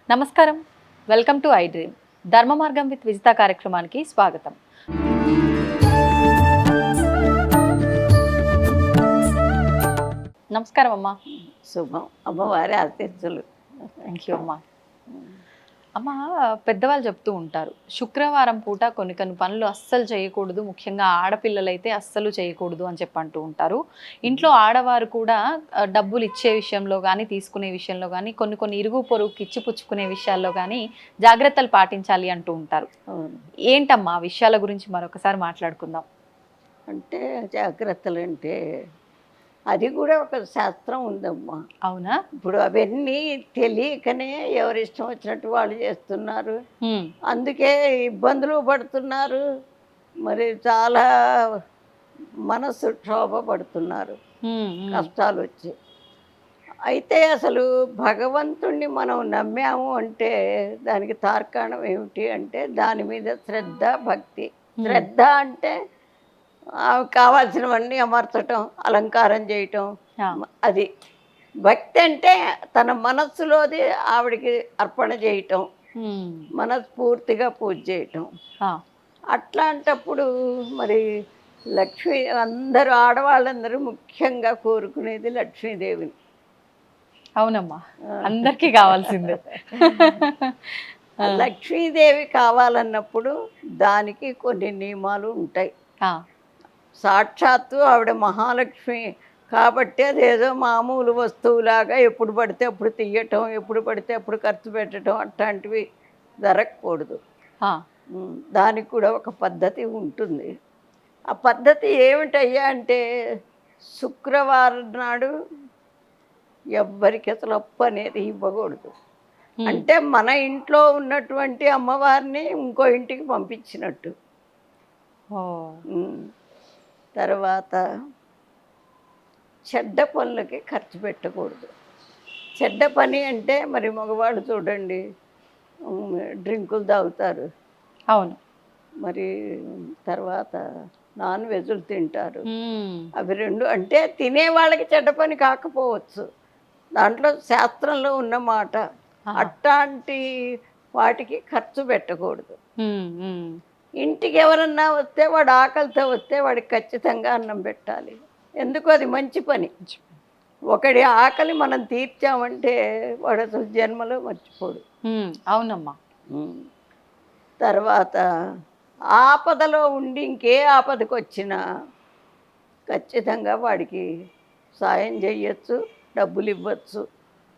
నమస్కారం, welcome to I dream. ధర్మ మార్గం విత్ విజిత కార్యక్రమానికి స్వాగతం. నమస్కారం అమ్మా. శుభం. అమ్మవారి ఆశీస్సులు. థ్యాంక్ యూ అమ్మా. అమ్మ, పెద్దవాళ్ళు చెప్తూ ఉంటారు, శుక్రవారం పూట కొన్ని కొన్ని పనులు అస్సలు చేయకూడదు, ముఖ్యంగా ఆడపిల్లలైతే అస్సలు చేయకూడదు అని చెప్పి అంటూ ఉంటారు. ఇంట్లో ఆడవారు కూడా డబ్బులు ఇచ్చే విషయంలో కానీ, తీసుకునే విషయంలో కానీ, కొన్ని కొన్ని ఇరుగు పొరుగుకి ఇచ్చి పుచ్చుకునే విషయాల్లో కానీ జాగ్రత్తలు పాటించాలి అంటూ ఉంటారు. ఏంటమ్మా ఆ విషయాల గురించి మరొకసారి మాట్లాడుకుందాం. అంటే జాగ్రత్తలు అంటే అది కూడా ఒక శాస్త్రం ఉందమ్మా. అవునా? ఇప్పుడు అవన్నీ తెలియకనే ఎవరిష్టం వచ్చినట్టు వాళ్ళు చేస్తున్నారు, అందుకే ఇబ్బందులు పడుతున్నారు, మరి చాలా మనసు క్షోభపడుతున్నారు, కష్టాలు వచ్చి. అయితే అసలు భగవంతుణ్ణి మనం నమ్మాము అంటే దానికి తార్కాణం ఏమిటి అంటే దాని మీద శ్రద్ధ, భక్తి. శ్రద్ధ అంటే కావాల్సినవన్నీ అమర్చటం, అలంకారం చేయటం, అది. భక్తి అంటే తన మనస్సులోది ఆవిడికి అర్పణ చేయటం, మనస్ఫూర్తిగా పూజ చేయటం. అట్లాంటప్పుడు మరి లక్ష్మీ, అందరూ ఆడవాళ్ళందరూ ముఖ్యంగా కోరుకునేది లక్ష్మీదేవిని. అవునమ్మా, అందరికీ కావాల్సిందే. లక్ష్మీదేవి కావాలన్నప్పుడు దానికి కొన్ని నియమాలు ఉంటాయి. సాక్షాత్తు ఆవిడ మహాలక్ష్మి కాబట్టి అదేదో మామూలు వస్తువులాగా ఎప్పుడు పడితే అప్పుడు తీయటం, ఎప్పుడు పడితే అప్పుడు ఖర్చు పెట్టడం అట్లాంటివి జరగకూడదు. దానికి కూడా ఒక పద్ధతి ఉంటుంది. ఆ పద్ధతి ఏమిటయ్యా అంటే శుక్రవారం నాడు ఎవ్వరికి అసలు అప్పు అనేది ఇవ్వకూడదు. అంటే మన ఇంట్లో ఉన్నటువంటి అమ్మవారిని ఇంకో ఇంటికి పంపించినట్టు. తర్వాత చెడ్డ పనులకి ఖర్చు పెట్టకూడదు. చెడ్డ పని అంటే మరి మగవాళ్ళు చూడండి, డ్రింకులు తాగుతారు. అవును. మరి తర్వాత నాన్ వెజ్లు తింటారు. అవి రెండు అంటే తినే వాళ్ళకి చెడ్డ పని కాకపోవచ్చు, దాంట్లో శాస్త్రంలో ఉన్న మాట. అట్లాంటి వాటికి ఖర్చు పెట్టకూడదు. ఇంటికి ఎవరన్నా వస్తే వాడు ఆకలితో వస్తే వాడికి ఖచ్చితంగా అన్నం పెట్టాలి. ఎందుకు? అది మంచి పని. ఒకడి ఆకలి మనం తీర్చామంటే వాడు అసలు జన్మలో మర్చిపోడు. అవునమ్మా. తర్వాత ఆపదలో ఉండి ఇంకే ఆపదకు వచ్చినా ఖచ్చితంగా వాడికి సాయం చేయొచ్చు, డబ్బులు ఇవ్వచ్చు.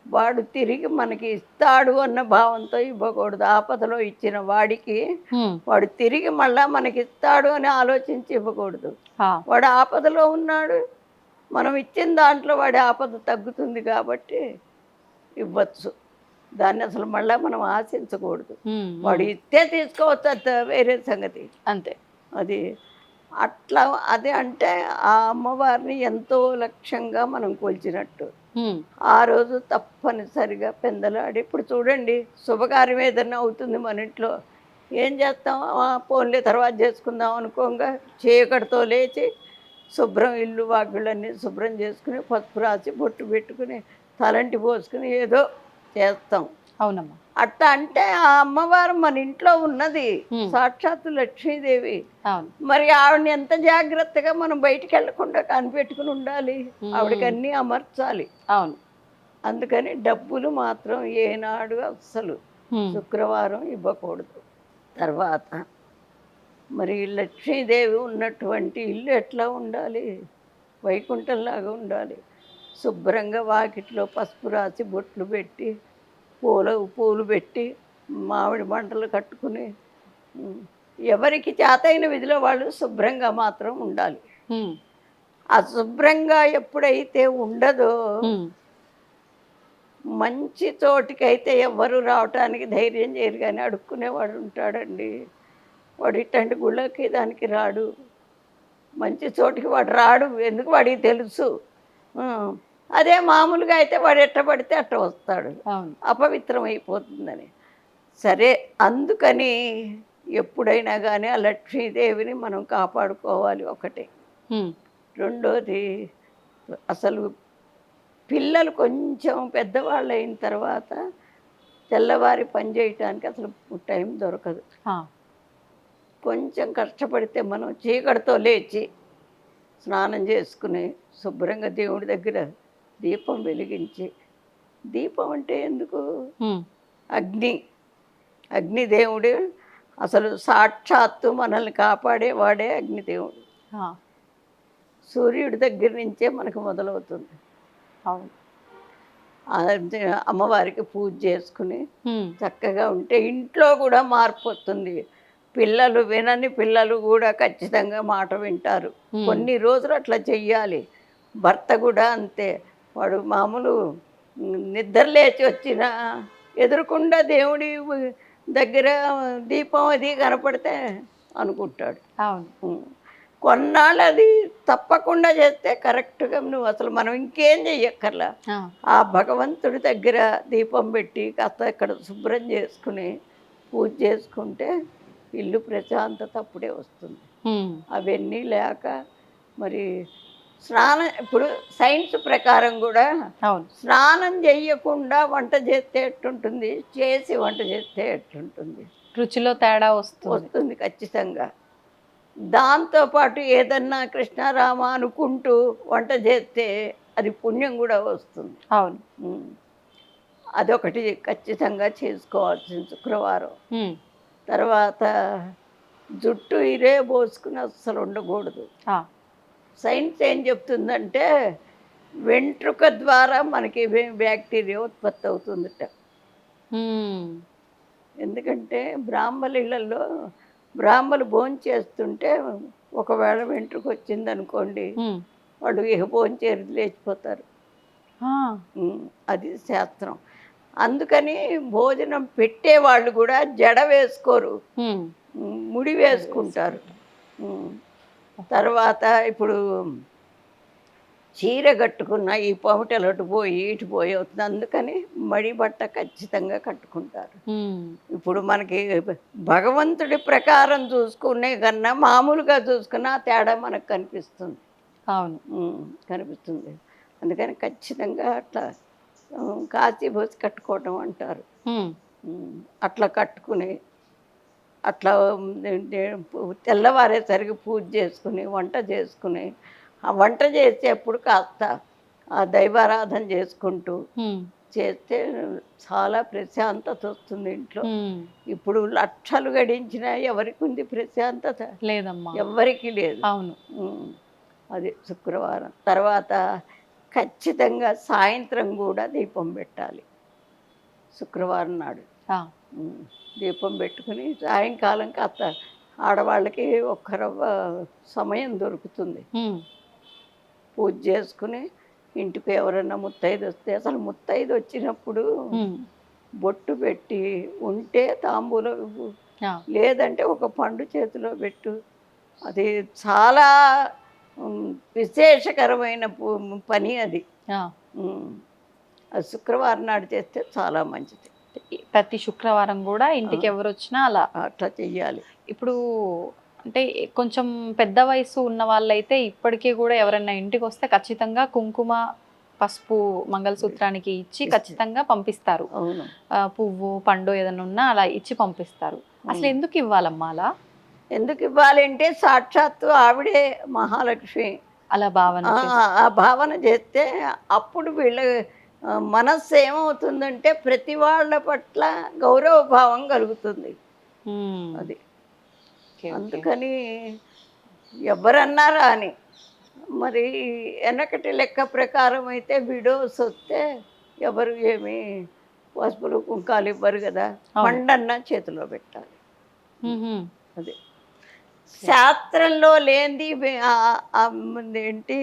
వాడు తిరిగి మనకి ఇస్తాడు అన్న భావంతో ఇవ్వకూడదు. ఆపదలో ఇచ్చిన వాడికి వాడు తిరిగి మళ్ళా మనకి ఇస్తాడు అని ఆలోచించి ఇవ్వకూడదు. వాడు ఆపదలో ఉన్నాడు, మనం ఇచ్చిన దాంట్లో వాడి ఆపద తగ్గుతుంది కాబట్టి ఇవ్వచ్చు. దాన్ని అసలు మళ్ళీ మనం ఆశించకూడదు. వాడు ఇస్తే తీసుకోవచ్చు, అది వేరే సంగతి. అంతే. అది అట్లా. అది అంటే ఆ అమ్మవారిని ఎంతో లక్ష్యంగా మనం కొలిచినట్టు. ఆ రోజు తప్పనిసరిగా పెందలాడి, ఇప్పుడు చూడండి శుభకార్యం ఏదన్నా అవుతుంది మన ఇంట్లో, ఏం చేస్తాం? పోన్లే తర్వాత చేసుకుందాం అనుకోగా చీకటితో లేచి శుభ్రం, ఇల్లు వాకిళ్ళన్నీ శుభ్రం చేసుకుని, పసుపు రాసి బొట్టు పెట్టుకుని తలంటి పోసుకుని ఏదో చేస్తాం. అవునమ్మా. అట్లా అంటే ఆ అమ్మవారు మన ఇంట్లో ఉన్నది, సాక్షాత్తు లక్ష్మీదేవి. మరి ఆవిడని ఎంత జాగ్రత్తగా మనం బయటికి వెళ్లకుండా కనిపెట్టుకుని ఉండాలి, ఆవిడకి అన్నీ అమర్చాలి. అవును. అందుకని డబ్బులు మాత్రం ఏనాడు అస్సలు శుక్రవారం ఇవ్వకూడదు. తర్వాత మరి లక్ష్మీదేవి ఉన్నటువంటి ఇల్లు ఎట్లా ఉండాలి? వైకుంఠంలాగా ఉండాలి. శుభ్రంగా వాకిట్లో పసుపు రాసి బొట్లు పెట్టి, పూలు పెట్టి, మామిడి మంటలు కట్టుకుని, ఎవరికి చేతైన విధిలో వాళ్ళు శుభ్రంగా మాత్రం ఉండాలి. అశుభ్రంగా ఎప్పుడైతే ఉండదో మంచి చోటికైతే ఎవరు రావటానికి ధైర్యం చేయరు. కానీ అడుక్కునేవాడు ఉంటాడండి, వాడు ఇట్లాంటి గుళ్ళకి దానికి రాడు, మంచి చోటికి వాడు రాడు. ఎందుకు? వాడికి తెలుసు. అదే మామూలుగా అయితే వాడు ఎట్ట పడితే అట్ట వస్తాడు, అపవిత్రం అయిపోతుందని. సరే, అందుకని ఎప్పుడైనా కానీ ఆ లక్ష్మీదేవిని మనం కాపాడుకోవాలి ఒకటి. రెండోది అసలు పిల్లలు కొంచెం పెద్దవాళ్ళు అయిన తర్వాత తెల్లవారి పని చేయటానికి అసలు టైం దొరకదు. ఆ, కొంచెం కష్టపడితే మనం చీకటితో లేచి స్నానం చేసుకుని శుభ్రంగా దేవుడి దగ్గర దీపం వెలిగించి, దీపం అంటే ఎందుకు? ఉమ్, అగ్ని, అగ్నిదేవుడు అసలు సాక్షాత్తు మనల్ని కాపాడేవాడే అగ్నిదేవుడు. ఆ, సూర్యుడి దగ్గర నుంచే మనకు మొదలవుతుంది. అవును. అది అమ్మవారికి పూజ చేసుకుని ఉమ్, చక్కగా ఉంటే ఇంట్లో కూడా మార్పు వస్తుంది. పిల్లలు వినని పిల్లలు కూడా ఖచ్చితంగా మాట వింటారు. కొన్ని రోజులు అట్లా చెయ్యాలి. భర్త కూడా అంతే. వాడు మామూలు నిద్ర లేచి వచ్చిన ఎదురుకుండా దేవుడి దగ్గర దీపం అది కనపడితే అనుకుంటాడు. అవును. కొన్నాళ్ళు అది తప్పకుండా చేస్తే కరెక్ట్గా నువ్వు అసలు మనం ఇంకేం చెయ్యక్కర్లా. ఆ, ఆ భగవంతుడి దగ్గర దీపం పెట్టి కాస్త ఇక్కడ శుభ్రం చేసుకుని పూజ చేసుకుంటే ఇల్లు ప్రశాంతత అప్పుడే వస్తుంది. ఉమ్, అవన్నీ లేక మరి స్నానం ఇప్పుడు సైన్స్ ప్రకారం కూడా అవును. స్నానం చేయకుండా వంట చేస్తే ఎట్టుంటుంది, చేసి వంట చేస్తే ఎట్టుంటుంది? రుచిలో తేడా వస్తుంది. వస్తుంది ఖచ్చితంగా. దాంతోపాటు ఏదన్నా కృష్ణారామ అనుకుంటూ వంట చేస్తే అది పుణ్యం కూడా వస్తుంది. అవును. ఉమ్. అదొకటి ఖచ్చితంగా చేసుకోవాల్సిన శుక్రవారం. ఉమ్, తర్వాత జుట్టు ఇరే పోసుకుని అస్సలు ఉండకూడదు. ఆ, సైన్స్ ఏం చెప్తుందంటే వెంట్రుక ద్వారా మనకి బ్యాక్టీరియా ఉత్పత్తి అవుతుందట. ఉమ్, ఎందుకంటే బ్రాహ్మణులలో బ్రాహ్మలు భోజనం చేస్తుంటే ఒకవేళ వెంట్రుక వచ్చిందనుకోండి, ఉమ్, వాడు ఇక భోజనం చేరి లేచిపోతారు. ఆ, అది శాస్త్రం. అందుకని భోజనం పెట్టేవాళ్ళు కూడా జడ వేసుకోరు, ఉమ్, ముడి వేసుకుంటారు. తర్వాత ఇప్పుడు చీర కట్టుకున్న ఈ పమిటలు అటు పోయి ఇటు పోయి అవుతుంది. అందుకని మడి బట్ట ఖచ్చితంగా కట్టుకుంటారు. ఉమ్, ఇప్పుడు మనకి భగవంతుడి ప్రకారం చూసుకునే కన్నా మామూలుగా చూసుకున్న ఆ తేడా మనకు కనిపిస్తుంది. అవును. కనిపిస్తుంది. అందుకని ఖచ్చితంగా అట్లా కాచి పోసి కట్టుకోవటం అంటారు. ఉమ్, అట్లా కట్టుకుని అట్లా తెల్లవారేసరికి పూజ చేసుకుని వంట చేసుకుని ఆ వంట చేసేప్పుడు కాస్త ఆ దైవారాధన చేసుకుంటూ ఉమ్, చేస్తే చాలా ప్రశాంతత వస్తుంది ఇంట్లో. ఉమ్, ఇప్పుడు లక్షలు గడించినా ఎవరికి ఉంది ప్రశాంతత? లేదమ్మా. ఎవరికి లేదు. అవును. అది శుక్రవారం తర్వాత ఖచ్చితంగా సాయంత్రం కూడా దీపం పెట్టాలి శుక్రవారం నాడు. ఆ, దీపం పెట్టుకుని సాయంకాలం కాస్త ఆడవాళ్ళకి ఒక్క రవ్వ సమయం దొరుకుతుంది. ఉమ్, పూజ చేసుకుని ఇంటికి ఎవరైనా ముత్తైదు వస్తే, అసలు ముత్తైదు వచ్చినప్పుడు ఉమ్, బొట్టు పెట్టి ఉంటే తాంబూలం ఇవ్వు, ఆ, లేదంటే ఒక పండు చేతిలో పెట్టు. అది చాలా విశేషకరమైన పని అది. ఆ. అది శుక్రవారం నాడు చేస్తే చాలా మంచిది. ప్రతి శుక్రవారం కూడా ఇంటికి ఎవరు వచ్చినా అలా అట్లా చెయ్యాలి. ఇప్పుడు అంటే కొంచెం పెద్ద వయసు ఉన్న వాళ్ళైతే ఇప్పటికీ కూడా ఎవరైనా ఇంటికి వస్తే ఖచ్చితంగా కుంకుమ పసుపు మంగళసూత్రానికి ఇచ్చి ఖచ్చితంగా పంపిస్తారు. అవును. పువ్వు పండు ఏదైనా ఉన్నా అలా ఇచ్చి పంపిస్తారు. అసలు ఎందుకు ఇవ్వాలమ్మా అలా? ఎందుకు ఇవ్వాలంటే సాక్షాత్తు ఆవిడే మహాలక్ష్మి. అలా భావన ఆ భావన చేస్తే అప్పుడు వీళ్ళ మనస్సు ఏమవుతుందంటే ప్రతి వాళ్ళ పట్ల గౌరవ భావం కలుగుతుంది. అది అందుకని ఎవరన్నారా అని. మరి వెనకటి లెక్క ప్రకారం అయితే విడోస్ వస్తే ఎవరు ఏమి పసుపులు కుంకాలు ఇవ్వరు కదా, పండన్న చేతిలో పెట్టాలి. అది శాస్త్రంలో లేనిది ఏంటి,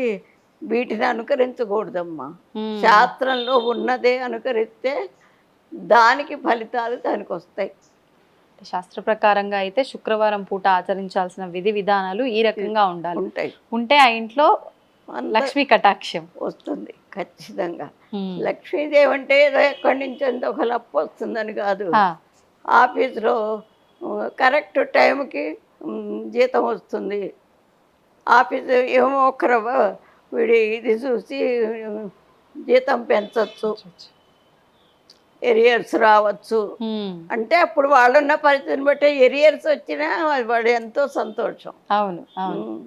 వీటిని అనుకరించకూడదమ్మా. శాస్త్రంలో ఉన్నదే అనుకరిస్తే దానికి ఫలితాలు దానికి వస్తాయి. శాస్త్ర ప్రకారంగా అయితే శుక్రవారం పూట ఆచరించాల్సిన విధి విధానాలు ఈ రకంగా ఉండాలి. ఉంటే ఆ ఇంట్లో లక్ష్మీ కటాక్షం వస్తుంది ఖచ్చితంగా. లక్ష్మీదేవి అంటే ఏదో ఎక్కడి నుంచి ఒక లప్పు వస్తుందని కాదు. ఆఫీస్లో కరెక్ట్ టైంకి జీతం వస్తుంది. ఆఫీసు ఏమో ఒక వీడి ఇది చూసి జీతం పెంచవచ్చు, ఎరియర్స్ రావచ్చు. అంటే అప్పుడు వాళ్ళున్న పరిస్థితిని బట్టి ఎరియర్స్ వచ్చినా వాడు ఎంతో సంతోషం. అవును, అవును. ఉమ్.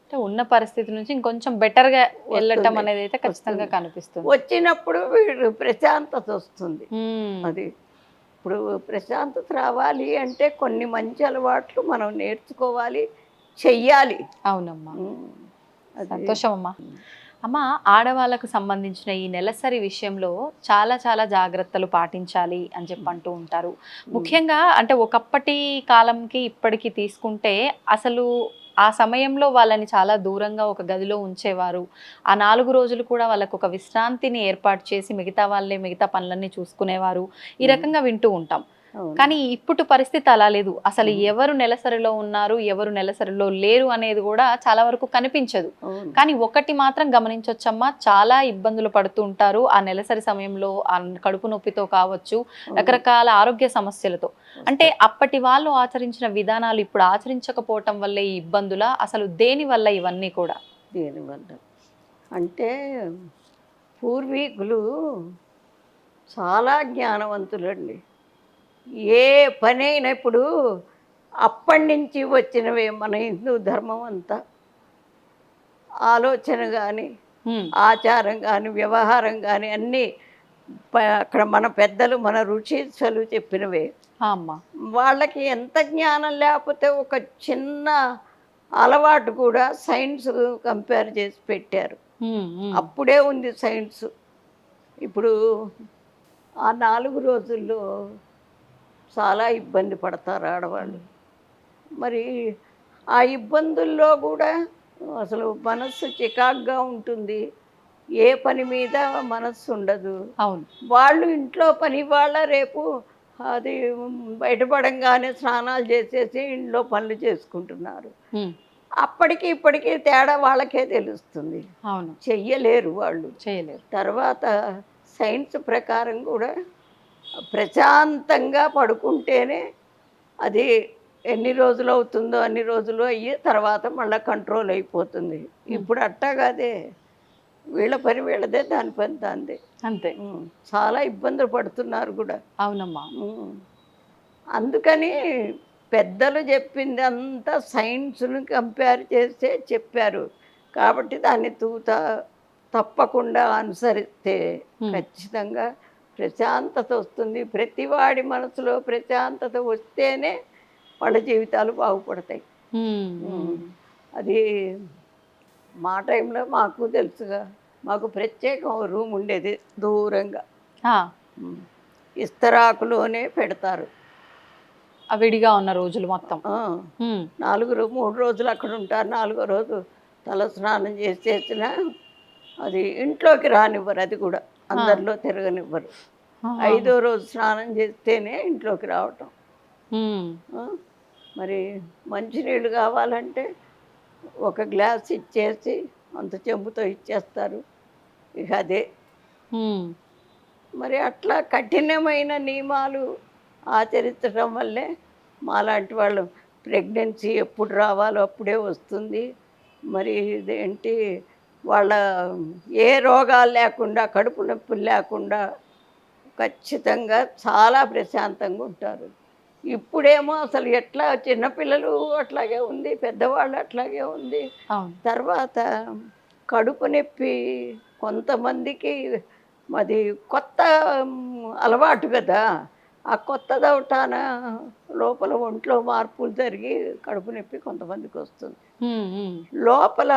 అంటే ఉన్న పరిస్థితి నుంచి ఇంకొంచెం బెటర్ గా వెళ్ళటం వస్తుంది, అనేది అయితే ఖచ్చితంగా వస్తుంది. కనిపిస్తుంది. వచ్చినప్పుడు వీడు ప్రశాంతత వస్తుంది. ఉమ్. అది ఇప్పుడు ప్రశాంతత రావాలి అంటే కొన్ని మంచి అలవాట్లు మనం నేర్చుకోవాలి, చెయ్యాలి. అవునమ్మా. ఉమ్. అది సంతోషం అమ్మా. అమ్మ, ఆడవాళ్ళకు సంబంధించిన ఈ నెలసరి విషయంలో చాలా చాలా జాగ్రత్తలు పాటించాలి అని చెప్పి అంటూ ఉంటారు. ముఖ్యంగా అంటే ఒకప్పటి కాలంకి ఇప్పటికి తీసుకుంటే అసలు ఆ సమయంలో వాళ్ళని చాలా దూరంగా ఒక గదిలో ఉంచేవారు. ఆ 4 రోజులు కూడా వాళ్ళకు ఒక విశ్రాంతిని ఏర్పాటు చేసి మిగతా వాళ్ళే మిగతా పనులన్నీ చూసుకునేవారు. ఈ రకంగా వింటూ ఉంటాం. అవును. కానీ ఇప్పుడు పరిస్థితి అలా లేదు. అసలు ఉమ్. ఎవరు నెలసరిలో ఉన్నారు, ఎవరు నెలసరిలో లేరు అనేది కూడా చాలా వరకు కనిపించదు. అవును. కానీ ఒకటి మాత్రం గమనించొచ్చమ్మా, చాలా ఇబ్బందులు పడుతూ ఉంటారు ఆ నెలసరి సమయంలో. ఆ కడుపు నొప్పితో కావచ్చు, రకరకాల ఆరోగ్య సమస్యలతో. అంటే అప్పటి వాళ్ళు ఆచరించిన విధానాలు ఇప్పుడు ఆచరించకపోవటం వల్లే ఈ ఇబ్బందుల, అసలు దేని వల్ల ఇవన్నీ కూడా? దీనివల్ల అంటే పూర్వీకులు చాలా జ్ఞానవంతులండి. ఏ పని అయినప్పుడు అప్పటి నుంచి వచ్చినవే మన హిందూ ధర్మం అంతా. ఆలోచన కానీ, ఉమ్. ఆచారం కానీ, వ్యవహారం కానీ అన్నీ అక్కడ మన పెద్దలు మన ఋషీశ్వరులు చెప్పినవే. అమ్మా. వాళ్ళకి ఎంత జ్ఞానం లేకపోతే ఒక చిన్న అలవాటు కూడా సైన్స్ కంపేర్ చేసి పెట్టారు. అప్పుడే ఉంది సైన్స్. ఇప్పుడు ఆ 4 రోజుల్లో చాలా ఇబ్బంది పడతారు ఆడవాళ్ళు. మరి ఆ ఇబ్బందుల్లో కూడా అసలు మనస్సు చికాగ్గా ఉంటుంది, ఏ పని మీద మనస్సు ఉండదు. అవును. వాళ్ళు ఇంట్లో పని వాళ్ళ రేపు అది బయటపడంగానే స్నానాలు చేసేసి ఇంట్లో పనులు చేసుకుంటున్నారు. ఉమ్. అప్పటికి ఇప్పటికీ తేడా వాళ్ళకే తెలుస్తుంది. అవును, చెయ్యలేరు వాళ్ళు. చేయలేరు. తర్వాత సైన్స్ ప్రకారం కూడా ప్రశాంతంగా పడుకుంటేనే అది ఎన్ని రోజులు అవుతుందో అన్ని రోజులు అయ్యి తర్వాత మళ్ళీ కంట్రోల్ అయిపోతుంది. ఇప్పుడు అట్టాగాదే, వీళ్ళ పని వీళ్ళదే, దాని పని దాందే. అంతే. చాలా ఇబ్బందులు పడుతున్నారు కూడా. అవునమ్మా. అందుకని పెద్దలు చెప్పింది అంతా సైన్స్ను కంపేర్ చేస్తే చెప్పారు. కాబట్టి దాన్ని తప్పకుండా అనుసరిస్తే ఖచ్చితంగా ప్రశాంతత వస్తుంది. ప్రతివాడి మనసులో ప్రశాంతత వస్తేనే వాళ్ళ జీవితాలు బాగుపడతాయి. అది మా టైంలో మాకు తెలుసుగా, మాకు ప్రత్యేకం రూమ్ ఉండేది దూరంగా. ఇస్తరాకులోనే పెడతారు విడిగా ఉన్న రోజులు మొత్తం. 3 రోజులు అక్కడ ఉంటారు. 4వ రోజు తల స్నానం చేసేసిన అది ఇంట్లోకి రానివ్వరు. అది కూడా అందరిలో తిరగనివ్వరు. 5వ రోజు స్నానం చేస్తేనే ఇంట్లోకి రావటం. మరి మంచినీళ్ళు కావాలంటే ఒక గ్లాస్ ఇచ్చేసి అంత చెంబుతో ఇచ్చేస్తారు. ఇక అదే. మరి అట్లా కఠినమైన నియమాలు ఆచరించడం వల్లే మాలాంటి వాళ్ళు ప్రెగ్నెన్సీ ఎప్పుడు రావాలో అప్పుడే వస్తుంది. మరి ఇదేంటి వాళ్ళ ఏ రోగాలు లేకుండా, కడుపు నొప్పులు లేకుండా ఖచ్చితంగా చాలా ప్రశాంతంగా ఉంటారు. ఇప్పుడేమో అసలు ఎట్లా చిన్నపిల్లలు అట్లాగే ఉంది, పెద్దవాళ్ళు అట్లాగే ఉంది. తర్వాత కడుపు నొప్పి కొంతమందికి అది కొత్త అలవాటు కదా. ఆ కొత్త దవటాన లోపల ఒంట్లో మార్పులు జరిగి కడుపు నొప్పి కొంతమందికి వస్తుంది. లోపల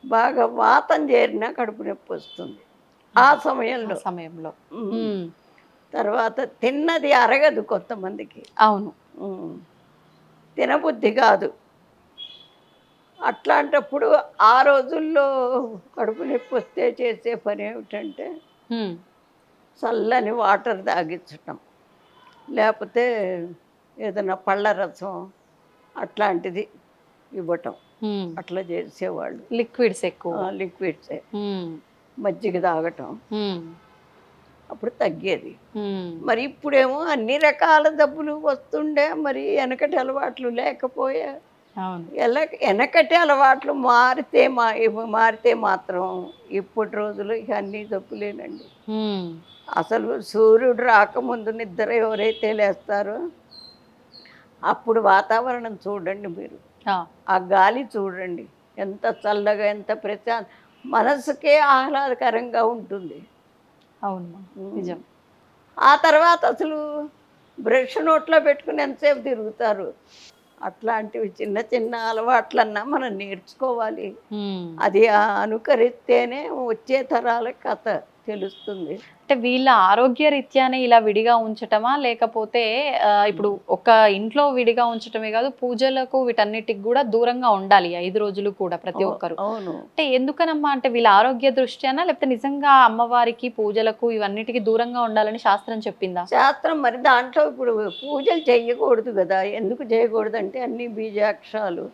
బాగా వాతం చేరిన కడుపు నొప్పి వస్తుంది ఆ సమయంలో. తర్వాత తిన్నది అరగదు కొంతమందికి. అవును. తినబుద్ధి కాదు. అట్లాంటప్పుడు ఆ రోజుల్లో కడుపు నొప్పి వస్తే చేసే పని ఏమిటంటే చల్లని వాటర్ తాగించటం, లేకపోతే ఏదైనా పళ్ళ రసం అట్లాంటిది ఇవ్వటం. అట్లా చేసేవాళ్ళు. లిక్విడ్స్ ఎక్కువ. లిక్విడ్సే. మజ్జిగ తాగటం. అప్పుడు తగ్గేది. మరి ఇప్పుడేమో అన్ని రకాల జబ్బులు వస్తుండే. మరి వెనకటి అలవాట్లు లేకపోయా. అవును. వెనకటి అలవాట్లు మారితే మాత్రం ఇప్పుడు రోజులు ఇక అన్నీ తప్పులేనండి. హ్మ్. అసలు సూర్యుడు రాకముందు నిద్ర ఎవరైతే లేస్తారో అప్పుడు వాతావరణం చూడండి మీరు. ఆ! ఆ గాలి చూడండి. ఎంత చల్లగా ఎంత మనసుకే ఆహ్లాదకరంగా ఉంటుంది. అవునమ్మా. హ్మ్. నిజం. ఆ తర్వాత అసలు బ్రష్ నోట్లో పెట్టుకుని ఎంతసేపు తిరుగుతారు. అట్లాంటివి చిన్న చిన్న అలవాట్లన్నా మనం నేర్చుకోవాలి. హ్మ్. అది అనుకరిస్తేనే వచ్చే తరాలకు కథ తెలుస్తుంది. అంటే వీళ్ళ ఆరోగ్య రీత్యానే ఇలా విడిగా ఉంచటమా? లేకపోతే ఇప్పుడు ఒక ఇంట్లో విడిగా ఉంచటమే కాదు, పూజలకు వీటన్నిటికి గూడా దూరంగా ఉండాలి 5 రోజులు కూడా ప్రతి ఒక్కరు. అవును. అంటే ఎందుకనమ్మా? అంటే వీళ్ళ ఆరోగ్య దృష్ట్యానా? లేకపోతే నిజంగా అమ్మవారికి, పూజలకు ఇవన్నిటికి దూరంగా ఉండాలని శాస్త్రం చెప్పిందా? శాస్త్రం మరి దాంట్లో ఇప్పుడు పూజలు చెయ్యకూడదు గదా! ఎందుకు చేయకూడదంటే అన్నీ బీజాక్షరాలు,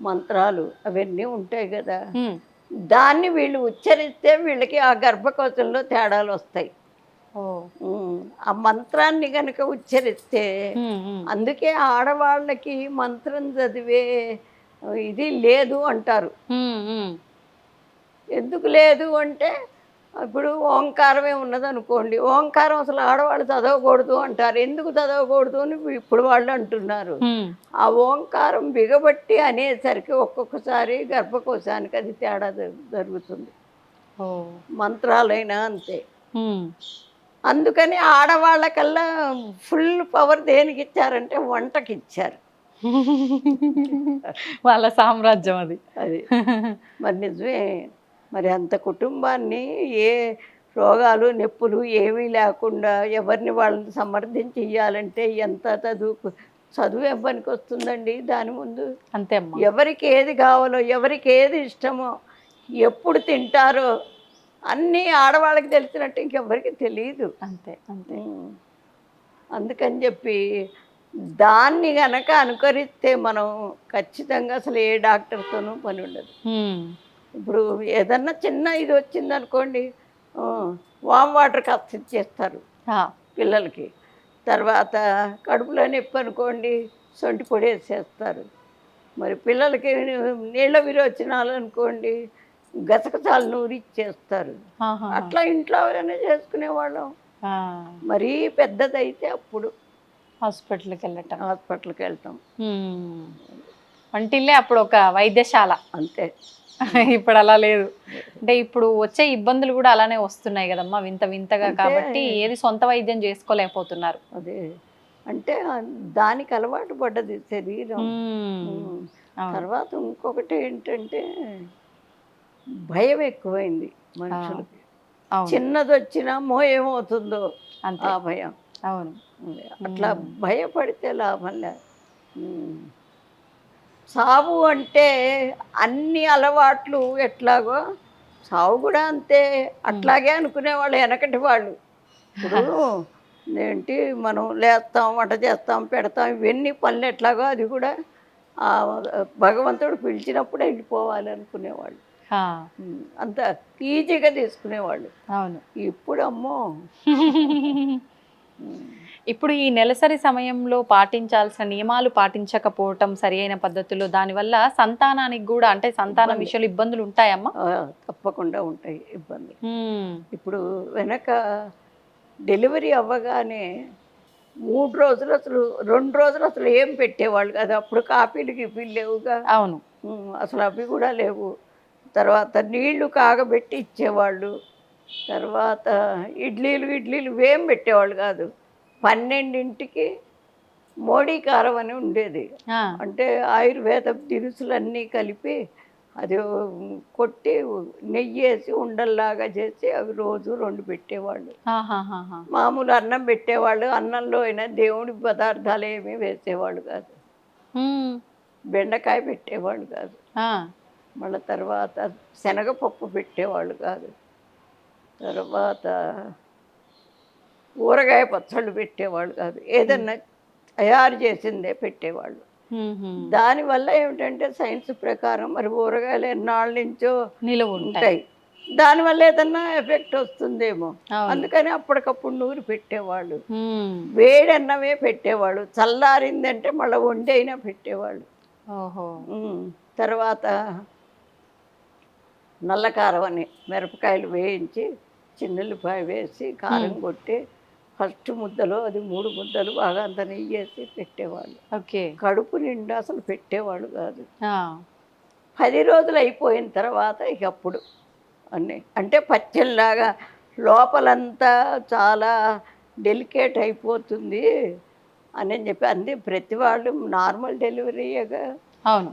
మంత్రాలు అవన్నీ ఉంటాయి గదా! హ్మ్. దాన్ని వీళ్ళు ఉచ్చరిస్తే వీళ్ళకి ఆ గర్భకోశంలో తేడాలొస్తాయి. ఓహ్! ఆ మంత్రాన్ని గనక ఉచ్చరిస్తే హ్మ్. హ్మ్. అందుకే ఆడవాళ్ళకి మంత్రం చదివే ఇది లేదు అంటారు. హ్మ్. హ్మ్. ఎందుకు లేదు అంటే, ఇప్పుడు ఓంకారమే ఉన్నదనుకోండి. ఓంకారం అసలు ఆడవాళ్ళు చదవకూడదు అంటారు. ఎందుకు చదవకూడదు అని ఇప్పుడు వాళ్ళు అంటున్నారు. హ్మ్. ఆ ఓంకారం బిగబట్టి అనేసరికి ఒక్కొక్కసారి గర్భకోశానికి అది తేడా జరుగుతుంది. ఓహ్! మంత్రాలైనా అంతే. హ్మ్. అందుకని ఆడవాళ్ళకల్లా ఫుల్ పవర్ దేనికిచ్చారంటే వంటకిచ్చారు. వాళ్ళ సామ్రాజ్యం అది. అది. మరి నిజమే. మరి అంత కుటుంబాన్ని ఏ రోగాలు, నొప్పులు ఏమీ లేకుండా ఎవరిని వాళ్ళని సమర్థించి ఇయ్యాలంటే ఎంత చదువు ఏం పనికొస్తుందండి దాని ముందు? అంతే అమ్మా. ఎవరికి ఏది కావాలో, ఎవరికి ఏది ఇష్టమో, ఎప్పుడు తింటారో అన్నీ ఆడవాళ్ళకి తెలిసినట్టు ఇంకెవ్వరికి తెలీదు. అంతే. అంతే. హ్మ్. అందుకని చెప్పి దాన్ని గనక అనుకరిస్తే మనం ఖచ్చితంగా అసలు ఏ డాక్టర్‌తోనూ పనుండదు. హ్మ్. ఇప్పుడు ఏదన్నా చిన్న ఇది వచ్చిందనుకోండి, వామ్ వాటర్ కప్స్ ఇచ్చేస్తారు ఆ! పిల్లలకి. తర్వాత కడుపులో నొప్పి అనుకోండి, సొంటి పొడేసేస్తారు. మరి పిల్లలకి నీళ్ళ విరోచనాలు అనుకోండి, గసగసాలు నూరిచ్చేస్తారు. ఆహాహా! అట్లా ఇంట్లోనే చేసుకునేవాళ్ళం. ఆ! మరీ పెద్దదైతే అప్పుడు హాస్పిటల్‌కెళ్ళటం. హాస్పిటల్‌కెళ్తాం. హ్మ్. వంటిల్లే అప్పుడు ఒక వైద్యశాల. అంతే. ఇప్పుడు అలా లేదు. అంటే ఇప్పుడు వచ్చే ఇబ్బందులు గూడా అలానే వస్తున్నాయి గదమ్మా! వింత వింతగా అంటే కాబట్టి ఏది సొంత వైద్యం జేసుకోలేకపోతున్నారు. అదే. అంటే దానికి అలవాటు పడ్డది శరీరం. హ్మ్. హ్మ్. అవును. తర్వాత ఇంకొకటి ఏంటంటే భయం ఎక్కువైంది ఆ! మనుషులకి. అవును. చిన్నదొచ్చినా అమ్మో ఏమవుతుందో అంతే. ఆ భయం. అవును. అట్లా హ్మ్. భయపడితే లాభం లే. హ్మ్. సావు అంటే అన్ని అలవాట్లు ఎట్లాగో సావు కూడా అంతే. హ్మ్. అట్లాగే అనుకునేవాళ్ళు వెనకటి వాళ్ళు. ఇప్పుడు ఏంటి మనం లేస్తాం, వంట చేస్తాం, పెడతాం ఇవన్నీ పనులు ఎట్లాగో అది కూడా భగవంతుడు పిలిచినప్పుడు వెళ్ళిపోవాలి అనుకునేవాళ్ళు. ఆ! అంత ఈజీగా తీసుకునేవాళ్ళు. అవును. ఇప్పుడు అమ్మో! హ్మ్. ఇప్పుడు ఈ నెలసరి సమయంలో పాటించాల్సిన నియమాలు పాటించకపోవటం సరియైన పద్ధతిలో దానివల్ల సంతానానికి గూడా అంటే సంతానం ఇబ్బంది. విషయంలో ఇబ్బందులు ఉంటాయమ్మా? ఆ! తప్పకుండా ఉంటాయి ఇబ్బందులు. హ్మ్. ఇప్పుడు వెనక డెలివరీ అవ్వగానే 3 రోజులు అసలు 2 రోజులు అసలు ఏం పెట్టేవాళ్ళు కాదు. అప్పుడు కాఫీలు, గీఫీలు లేవుగా. అవును. అసలు అవి కూడా లేవు. తర్వాత నీళ్లు కాగబెట్టి ఇచ్చేవాళ్ళు. తర్వాత ఇడ్లీలు ఇవేం పెట్టేవాళ్ళు కాదు. 12కి మోడీ కారం అని ఉండేది. ఆ! అంటే ఆయుర్వేద దినుసులన్నీ కలిపి అది కొట్టి నెయ్యేసి ఉండల్లాగా చేసి అవి రోజు 2 పెట్టేవాళ్ళు. ఆహాహాహా! మామూలు అన్నం పెట్టేవాళ్ళు. అన్నంలో అయినా దేవుడి పదార్థాలు ఏమీ వేసేవాళ్ళు కాదు. హ్మ్. బెండకాయ పెట్టేవాళ్ళు కాదు. ఆ! మళ్ళా తర్వాత శనగపప్పు పెట్టేవాళ్ళు కాదు. తర్వాత ఊరగాయ పచ్చళ్ళు పెట్టేవాళ్ళు కాదు. హ్మ్. ఏదన్నా తయారు చేసిందే పెట్టేవాళ్ళు. హుహు. దానివల్ల ఏమిటంటే సైన్స్ ప్రకారం మరి ఊరగాయలు ఎన్నాళ్ళ నుంచో నిలవుంటాయి. ఉంటాయి. దానివల్ల ఏదన్నా ఎఫెక్ట్ వస్తుందేమో. అవును. అందుకని అప్పటికప్పుడు నూరి పెట్టేవాళ్ళు. హ్మ్. వేడన్నమే పెట్టేవాళ్ళు. చల్లారిందంటే మళ్ళా వండైనా పెట్టేవాళ్ళు. ఓహో. తర్వాత నల్లకారం అని మిరపకాయలు వేయించి చిన్నుల్లిపాయ వేసి కారం కొట్టి ఫస్ట్ ముద్దలో అది 3 ముద్దలు బాగా అంత నెయ్యి వేసి పెట్టేవాళ్ళు. ఓకే. కడుపు నిండా అసలు పెట్టేవాళ్ళు కాదు. ఆ. 10 రోజులు అయిపోయిన తర్వాత ఇక అప్పుడు అన్నీ అంటే పచ్చళ్ళలాగా లోపలంతా చాలా డెలికేట్ అయిపోతుంది అని చెప్పి అంది. ప్రతి వాళ్ళు నార్మల్ డెలివరీగా అవును.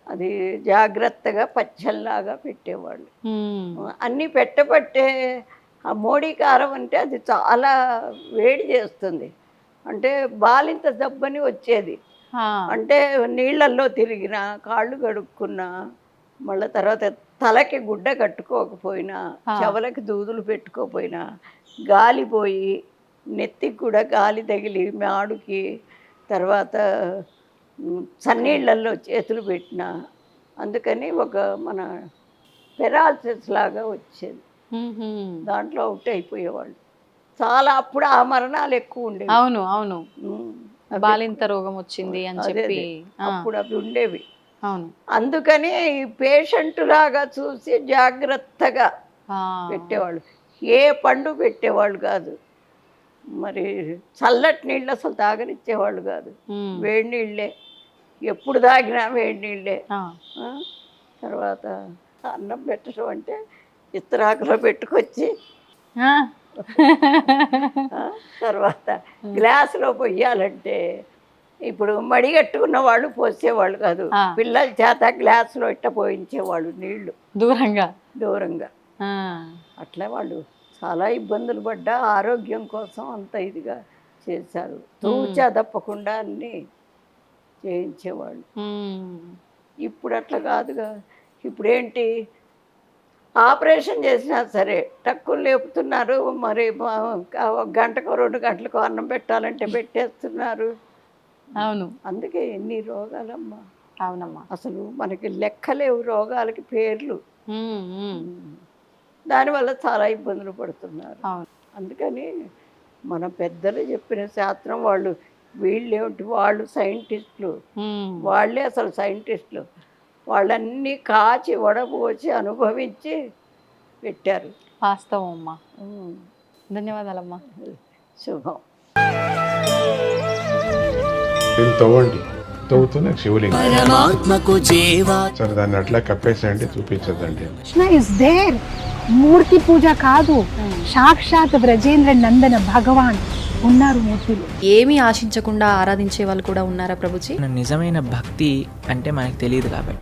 అది జాగ్రత్తగా పచ్చళ్ళలాగా పెట్టేవాళ్ళు. ఉమ్. అన్నీ పెట్టబట్టే ఆ మోడీ కారం అంటే అది చాలా వేడి చేస్తుంది. అంటే బాలింత దెబ్బని వచ్చేది. ఆ. అంటే నీళ్ళల్లో తిరిగినా కాళ్ళు కడుక్కున్నా మళ్ళీ తర్వాత తలకి గుడ్డ కట్టుకోకపోయినా చెవులకి దూదులు పెట్టుకోకపోయినా గాలిపోయి నెత్తికి కూడా గాలి తగిలి మాడుకి తర్వాత చన్నీళ్ళల్లో చేతులు పెట్టినా అందుకని ఒక మన పెరాలసిస్ లాగా వచ్చేది. దాంట్లో అవుట్ అయిపోయేవాళ్ళు చాలా. అప్పుడు ఆ మరణాలు ఎక్కువ ఉండేవి. అవును అవును. బాలింత రోగం వచ్చింది అని చెప్పి అప్పుడు అవి ఉండేవి. అవును. అందుకని పేషెంట్ లాగా చూసి జాగ్రత్తగా పెట్టేవాళ్ళు. ఏ పండు పెట్టేవాళ్ళు కాదు. మరి చల్లటి నీళ్ళు అసలు తాగనిచ్చేవాళ్ళు కాదు. వేడి నీళ్ళే ఎప్పుడు తాగినా వేడి నీళ్ళే. తర్వాత అన్నం పెట్టడం అంటే ఇస్తరాకులో పెట్టుకొచ్చి తర్వాత గ్లాసులో పొయ్యాలంటే ఇప్పుడు మడిగట్టుకున్న వాళ్ళు పోసేవాళ్ళు కాదు. పిల్లల చేత గ్లాసులో ఇట్ట పోయించేవాళ్ళు నీళ్లు దూరంగా దూరంగా. అట్లా వాళ్ళు చాలా ఇబ్బందులు పడ్డా ఆరోగ్యం కోసం అంత ఇదిగా చేశారు. తూచా తప్పకుండా అన్నీ చేయించేవాళ్ళు. ఇప్పుడు అట్లా కాదుగా. ఇప్పుడేంటి ఆపరేషన్ చేసినా సరే టక్కులు లేపుతున్నారు. మరి గంటకు 2 గంటలకు అన్నం పెట్టాలంటే పెట్టేస్తున్నారు. అవును. అందుకే ఎన్ని రోగాలమ్మా. అవునమ్మా. అసలు మనకి లెక్కలేవు రోగాలకి పేర్లు. దానివల్ల చాలా ఇబ్బందులు పడుతున్నారు. అందుకని మన పెద్దలు చెప్పిన శాస్త్రం వాళ్ళు వీళ్ళేమిటి వాళ్ళు సైంటిస్టులు. వాళ్ళే అసలు సైంటిస్టులు. వాళ్ళన్నీ కాచి వడపోచి అనుభవించి పెట్టారు. వాస్తవం అమ్మా. ధన్యవాదాలమ్మా. శుభం. తవ్వండి, తవ్వుతూనే శివలింగం. పరమాత్మకు జీవా. సరే దాన్ని అట్లా కప్పేసేయండి, చూపించదండి. Krishna is there. మూర్తి పూజ కాదు, సాక్షాత్ బ్రజేంద్ర నందన భగవాన్ ఉన్నారు మూర్తిలో. ఏమీ ఆశించకుండా ఆరాధించే వాళ్ళు కూడా ఉన్నారా ప్రభుజీ? నిజమైన భక్తి అంటే మనకు తెలియదు కాబట్టి